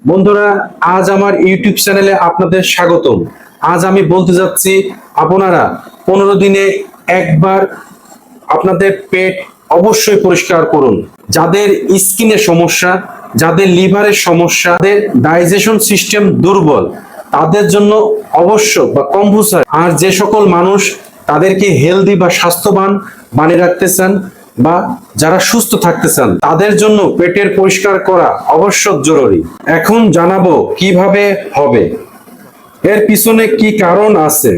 বন্ধুরা, আজ আমার ইউটিউব চ্যানেলে আপনাদের স্বাগতম। আজ আমি বলতে যাচ্ছি আপনারা 15 দিনে একবার আপনাদের পেট অবশ্যই পরিষ্কার করুন। যাদের স্কিনের সমস্যা, যাদের লিভারের সমস্যা, যাদের ডাইজেশন সিস্টেম দুর্বল, তাদের জন্য অবশ্য বা কম্পালসারি। আর যে সকল মানুষ তাদেরকে হেলদি বা স্বাস্থ্যবান বানিয়ে রাখতে চান বা যারা সুস্থ থাকতে চান, তাদের জন্য পেটের পরিষ্কার করা অবশ্য জরুরি। এখন জানাবো কিভাবে হবে, এর পিছনে কি কারণ আছে।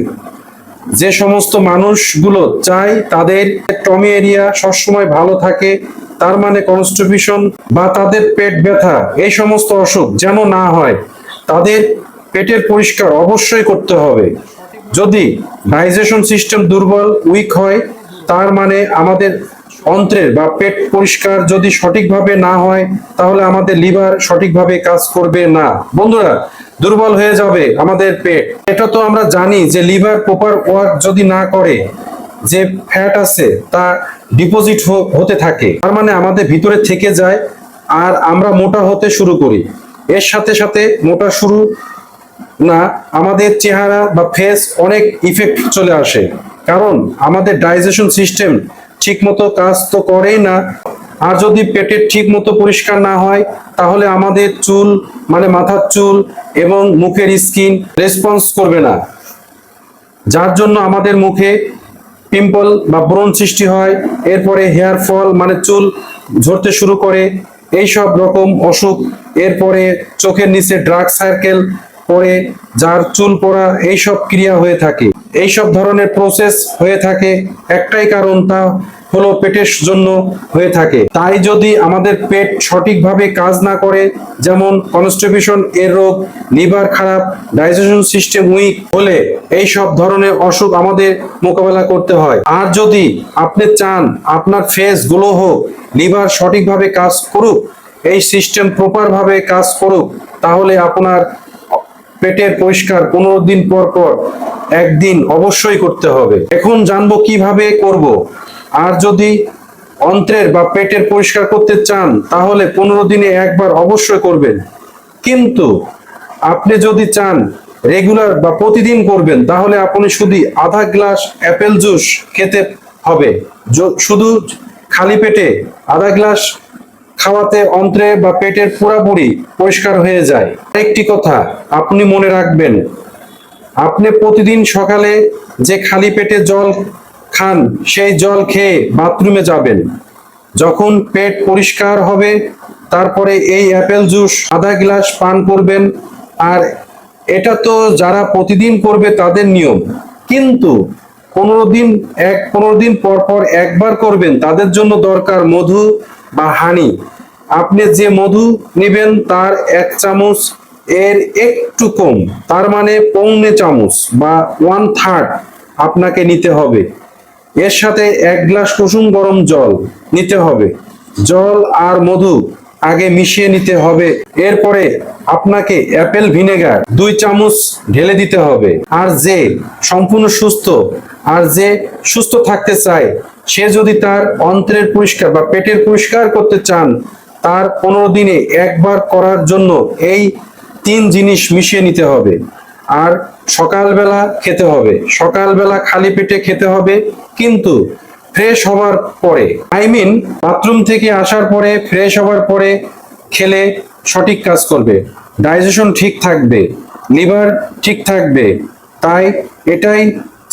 যে সমস্ত মানুষগুলো চায় তাদের টমি এরিয়া সবসময় ভালো থাকে, তার মানে কনস্টিপেশন বা তাদের পেট ব্যথা, এই সমস্ত অসুখ যেন না হয়, তাদের পেটের পরিষ্কার অবশ্যই করতে হবে। যদি ডাইজেশন সিস্টেম দুর্বল উইক হয়, তার মানে আমাদের অন্ত্রের বা পেট পরিষ্কার যদি সঠিকভাবে না হয়, তাহলে আমাদের লিভার সঠিকভাবে কাজ করবে না। বন্ধুরা, দুর্বল হয়ে যাবে আমাদের পেট। এটা তো আমরা জানি যে লিভার প্রপার ওয়ার্ক যদি না করে, যে ফ্যাট আছে তা ডিপোজিট হতে থাকে, তার মানে আমাদের ভিতরে থেকে যায় আর আমরা মোটা হতে শুরু করি। এর সাথে সাথে মোটা শুরু না, আমাদের চেহারা বা ফেস অনেক ইফেক্ট চলে আসে, কারণ আমাদের ডাইজেশন সিস্টেম ঠিক মতো কাজ তো করেই না। আর যদি পেটের ঠিক মতো পরিষ্কার না হয়, তাহলে আমাদের চুল মানে মাথার চুল এবং মুখের স্কিন রেসপন্স করবে না, যার জন্য আমাদের মুখে পিম্পল বা ব্রণ সৃষ্টি হয়। এরপরে হেয়ার ফল মানে চুল ঝরতে শুরু করে, এই সব রকম অসুখ। এরপরে চোখের নিচে ডার্ক সার্কেল পরে, যার চুল পড়া, এইসব ক্রিয়া হয়ে থাকে। এইসব ধরনের প্রসেস হয়ে থাকে একটাই কারণ, তা হলো পেটের জন্য হয়ে থাকে। তাই যদি আমাদের পেট সঠিকভাবে কাজ না করে, যেমন কনস্টিপেশন এর রোগ, লিভার খারাপ, ডাইজেশন সিস্টেম উইক হলে এই সব ধরনের অসুখ আমাদের মোকাবেলা করতে হয়। আর যদি আপনি চান আপনার ফেস গ্লো হোক, লিভার সঠিকভাবে কাজ করুক, এই সিস্টেম প্রপার ভাবে কাজ করুক, তাহলে আপনার পেটের পরিষ্কার 15 দিন পর পর একদিন অবশ্যই করতে হবে। এখন জানবো কিভাবে করব। আর যদি অন্ত্রের বা পেটের পরিষ্কার করতে চান, তাহলে 15 দিনে একবার অবশ্যই করবেন। কিন্তু আপনি যদি চান রেগুলার বা প্রতিদিন করবেন, তাহলে আপনি শুধু আধা গ্লাস অ্যাপেল জুস খেতে হবে। শুধু খালি পেটে আধা গ্লাস খাওয়াতে অন্ত্রে বা পেটের পুরোপুরি পরিষ্কার হয়ে যায়। আরেকটি কথা আপনি মনে রাখবেন, আপনি প্রতিদিন সকালে যে খালি পেটে জল খান, সেই জল খেয়ে বাথরুমে যাবেন। যখন পেট পরিষ্কার হবে, তারপরে এই অ্যাপেল জুস আধা গ্লাস পান করবেন। আর এটা তো যারা প্রতিদিন করবে তাদের নিয়ম, কিন্তু 15 দিন পর পর একবার করবেন, তাদের জন্য দরকার মধু বা হানি। আপনি যে মধু নেবেন তার 1 চামচ এর একটু কম, তার মানে পৌনে চামচ বা 1/3 আপনাকে নিতে হবে। এর সাথে 1 গ্লাস কুসুম গরম জল নিতে হবে। জল আর মধু আগে মিশিয়ে নিতে হবে। এরপরে আপনাকে অ্যাপেল ভিনেগার 2 চামচ ঢেলে দিতে হবে। আর যে সম্পূর্ণ সুস্থ আর যে সুস্থ থাকতে চায়, সে যদি তার অন্ত্রের পরিষ্কার বা পেটের পরিষ্কার করতে চান, তার 15 দিনে একবার করার জন্য এই 3 জিনিস মিশিয়ে নিতে হবে। আর সকালবেলা খেতে হবে, সকালবেলা খালি পেটে খেতে হবে, কিন্তু ফ্রেশ হওয়ার পরে, বাথরুম থেকে আসার পরে ফ্রেশ হওয়ার পরে খেলে সঠিক কাজ করবে। ডাইজেশন ঠিক থাকবে, লিভার ঠিক থাকবে। তাই এটাই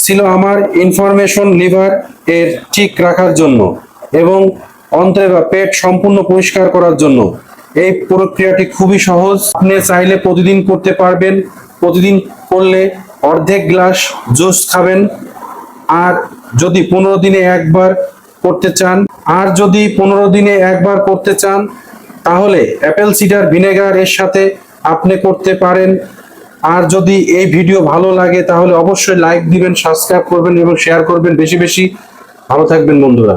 ছিল আমার ইনফরমেশন লিভার এর ঠিক রাখার জন্য এবং অন্ত্রে বা পেট সম্পূর্ণ পরিষ্কার করার জন্য। এই প্রক্রিয়াটি খুবই সহজ, আপনি চাইলে প্রতিদিন করতে পারবেন। প্রতিদিন করলে অর্ধেক গ্লাস জুস খাবেন। আর যদি 15 দিনে একবার করতে চান, তাহলে অ্যাপেল সিডার ভিনেগার এর সাথে আপনি করতে পারেন। আর যদি এই ভিডিও ভালো লাগে, তাহলে অবশ্যই লাইক দিবেন, সাবস্ক্রাইব করবেন এবং শেয়ার করবেন বেশি বেশি। ভালো থাকবেন বন্ধুরা।